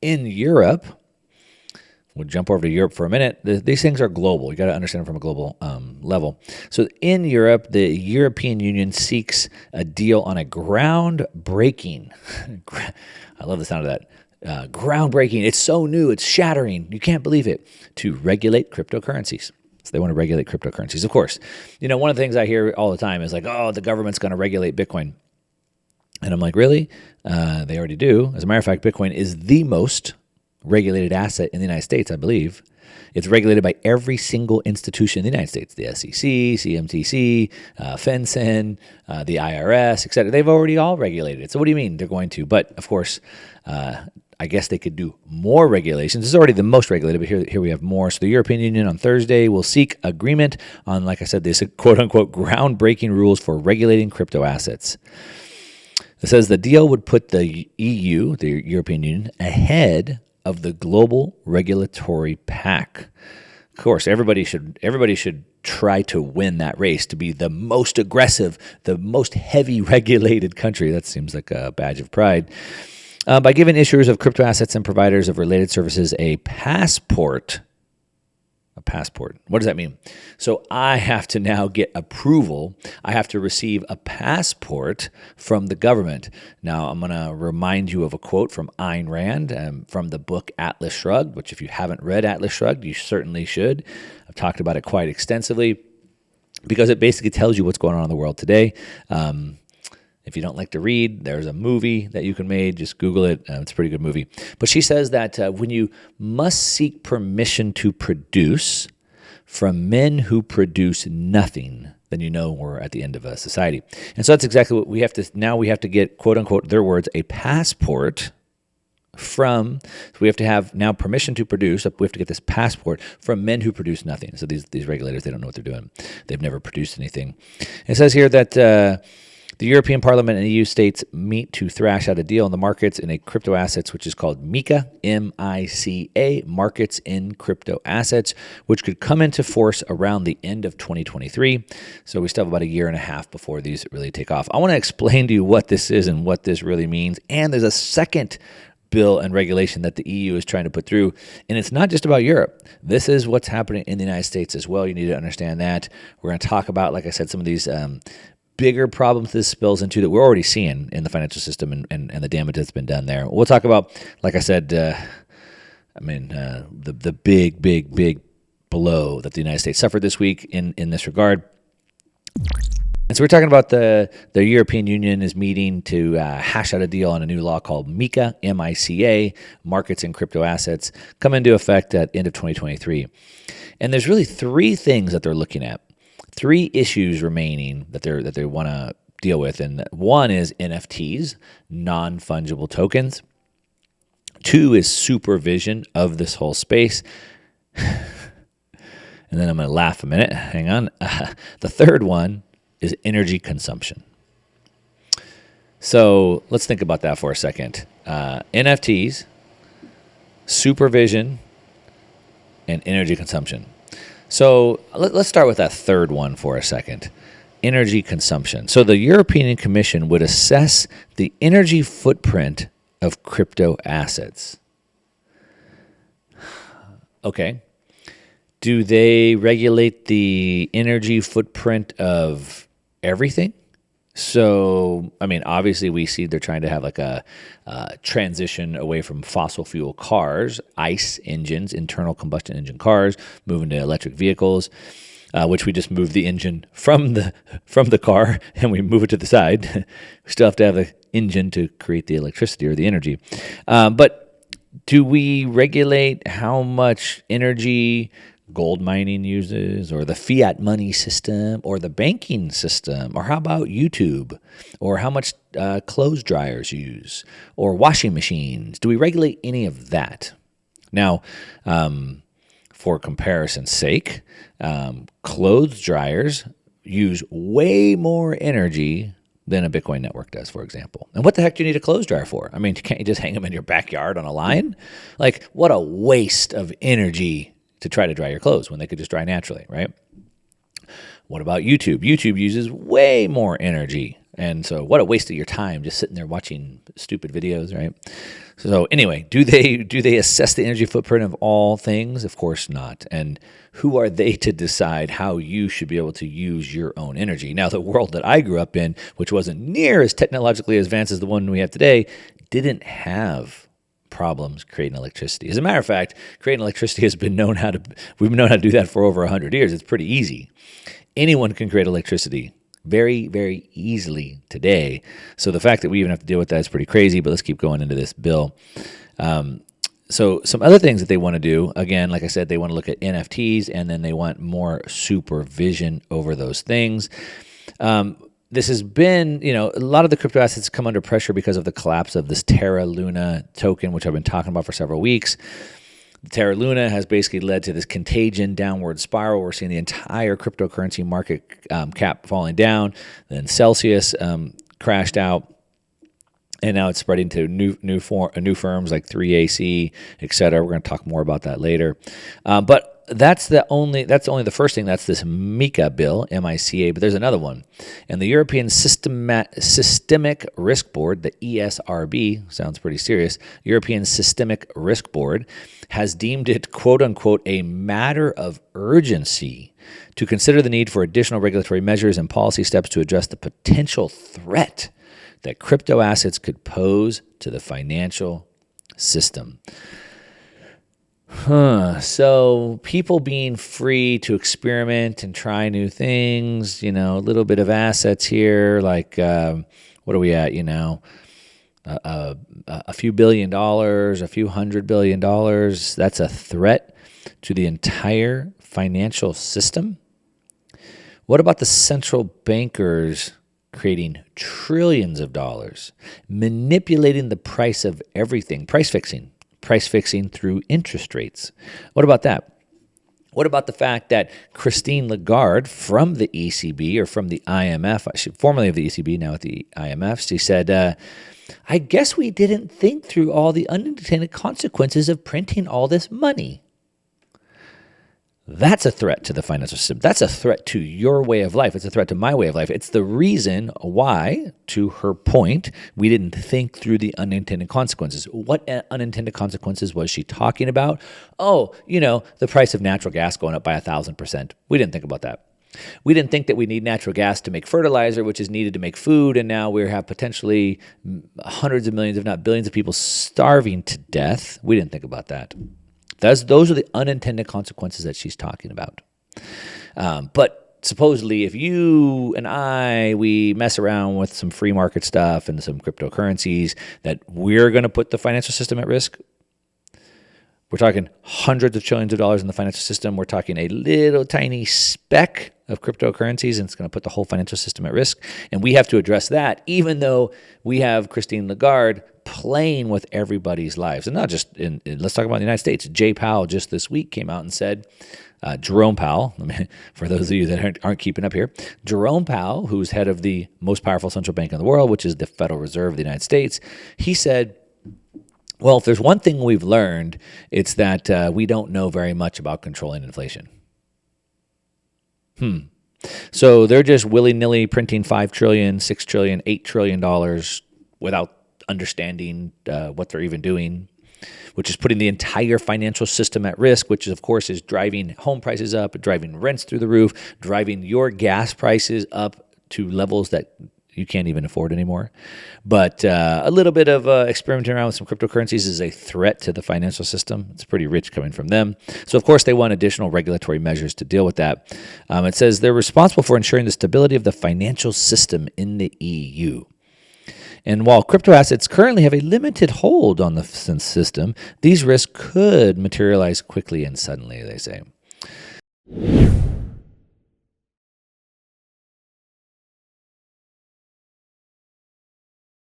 in Europe, we'll jump over to Europe for a minute. These things are global. You got to understand them from a global level. So in Europe, the European Union seeks a deal on a groundbreaking. I love the sound of that. Groundbreaking. It's so new. It's shattering. You can't believe it. To regulate cryptocurrencies. So they want to regulate cryptocurrencies. Of course, one of the things I hear all the time is like, oh, the government's going to regulate Bitcoin. And I'm like, really? They already do. As a matter of fact, Bitcoin is the most regulated asset in the United States, I believe. It's regulated by every single institution in the United States, the SEC, CMTC, FinCEN, the IRS, et cetera. They've already all regulated it. So what do you mean they're going to? But of course, I guess they could do more regulations. This is already the most regulated, but here we have more. So the European Union on Thursday will seek agreement on, like I said, this quote-unquote groundbreaking rules for regulating crypto assets. It says the deal would put the EU, the European Union, ahead of the global regulatory pack. Of course, everybody should try to win that race to be the most aggressive, the most heavy regulated country. That seems like a badge of pride. By giving issuers of crypto assets and providers of related services a passport. A passport. What does that mean? So I have to now get approval. I have to receive a passport from the government. Now, I'm going to remind you of a quote from Ayn Rand from the book Atlas Shrugged, which if you haven't read Atlas Shrugged, you certainly should. I've talked about it quite extensively because it basically tells you what's going on in the world today. If you don't like to read, there's a movie that you can make. Just Google it. It's a pretty good movie. But she says that when you must seek permission to produce from men who produce nothing, then you know we're at the end of a society. And so that's exactly what we have to, now we have to get, quote unquote, their words, a passport from, so we have to have now permission to produce, we have to get this passport from men who produce nothing. So these regulators, they don't know what they're doing. They've never produced anything. It says here that the European Parliament and EU states meet to thrash out a deal in the markets in a crypto assets, which is called MICA, M-I-C-A, Markets in Crypto Assets, which could come into force around the end of 2023. So we still have about a year and a half before these really take off. I want to explain to you what this is and what this really means. And there's a second bill and regulation that the EU is trying to put through. And it's not just about Europe. This is what's happening in the United States as well. You need to understand that. We're going to talk about, like I said, some of these bigger problems this spills into that we're already seeing in the financial system and the damage that's been done there. We'll talk about, like I said, the big blow that the United States suffered this week in this regard. And so we're talking about the European Union is meeting to hash out a deal on a new law called MICA, M-I-C-A, Markets in Crypto Assets, come into effect at the end of 2023. And there's really three things that they're looking at. Three issues remaining that they want to deal with, and one is NFTs, non-fungible tokens. Two is supervision of this whole space. And then I'm going to laugh a minute. Hang on. The third one is energy consumption. So let's think about that for a second. NFTs, supervision, and energy consumption. So let's start with that third one for a second, energy consumption. So the European Commission would assess the energy footprint of crypto assets. Okay. Do they regulate the energy footprint of everything? So, I mean, obviously we see they're trying to have like a transition away from fossil fuel cars, ICE engines, internal combustion engine cars, moving to electric vehicles, which we just move the engine from the car and we move it to the side. We still have to have the engine to create the electricity or the energy. But do we regulate how much energy gold mining uses, or the fiat money system, or the banking system, or how about YouTube, or how much clothes dryers use, or washing machines? Do we regulate any of that? Now, for comparison's sake, clothes dryers use way more energy than a Bitcoin network does, for example. And what the heck do you need a clothes dryer for? I mean, can't you just hang them in your backyard on a line? Like, what a waste of energy to try to dry your clothes when they could just dry naturally, right? What about YouTube? YouTube uses way more energy And so what a waste of your time just sitting there watching stupid videos, right? So anyway, do they assess the energy footprint of all things? Of course not. And who are they to decide how you should be able to use your own energy? Now, the world that I grew up in, which wasn't near as technologically advanced as the one we have today, didn't have problems creating electricity. As a matter of fact, creating electricity we've been known how to do that for over 100 years. It's pretty easy. Anyone can create electricity very, very easily today. So the fact that we even have to deal with that is pretty crazy, but let's keep going into this bill. So some other things that they want to do, again, like I said, they want to look at NFTs, and then they want more supervision over those things. This has been, a lot of the crypto assets come under pressure because of the collapse of this Terra Luna token, which I've been talking about for several weeks. Terra Luna has basically led to this contagion downward spiral. We're seeing the entire cryptocurrency market cap falling down. Then Celsius crashed out, and now it's spreading to new firms like 3AC, et cetera. We're going to talk more about that later. But that's only the first thing. That's this MICA bill, MICA. But there's another one, and the European Systemic Risk Board, the ESRB, sounds pretty serious. European Systemic Risk Board has deemed it, quote unquote, a matter of urgency to consider the need for additional regulatory measures and policy steps to address the potential threat that crypto assets could pose to the financial system. So people being free to experiment and try new things, a little bit of assets here, like what are we at, a few $1 billion, a few $100 billion, that's a threat to the entire financial system. What about the central bankers creating trillions of dollars, manipulating the price of everything, price fixing through interest rates? What about that? What about the fact that Christine Lagarde from the ECB, or from the IMF, formerly of the ECB, now at the IMF, she said, I guess we didn't think through all the unintended consequences of printing all this money. That's a threat to the financial system. That's a threat to your way of life. It's a threat to my way of life. It's the reason why, to her point, we didn't think through the unintended consequences. What unintended consequences was she talking about? Oh, the price of natural gas going up by 1,000%. We didn't think about that. We didn't think that we need natural gas to make fertilizer, which is needed to make food, and now we have potentially hundreds of millions, if not billions, of people starving to death. We didn't think about that. Those are the unintended consequences that she's talking about. But supposedly, if you and we mess around with some free market stuff and some cryptocurrencies, that we're going to put the financial system at risk. We're talking hundreds of trillions of dollars in the financial system. We're talking a little tiny speck of cryptocurrencies, and it's going to put the whole financial system at risk. And we have to address that, even though we have Christine Lagarde playing with everybody's lives. And not just let's talk about the United States. Jay Powell just this week came out and said, Jerome Powell, for those of you that aren't keeping up here, Jerome Powell, who's head of the most powerful central bank in the world, which is the Federal Reserve of the United States, he said, well, if there's one thing we've learned, it's that we don't know very much about controlling inflation. So they're just willy-nilly printing $5 trillion, $6 trillion, $8 trillion without understanding what they're even doing, which is putting the entire financial system at risk, which of course is driving home prices up, driving rents through the roof, driving your gas prices up to levels that you can't even afford anymore. But a little bit of experimenting around with some cryptocurrencies is a threat to the financial system. It's pretty rich coming from them. So, of course, they want additional regulatory measures to deal with that. It says they're responsible for ensuring the stability of the financial system in the EU. And while crypto assets currently have a limited hold on the system, these risks could materialize quickly and suddenly, they say.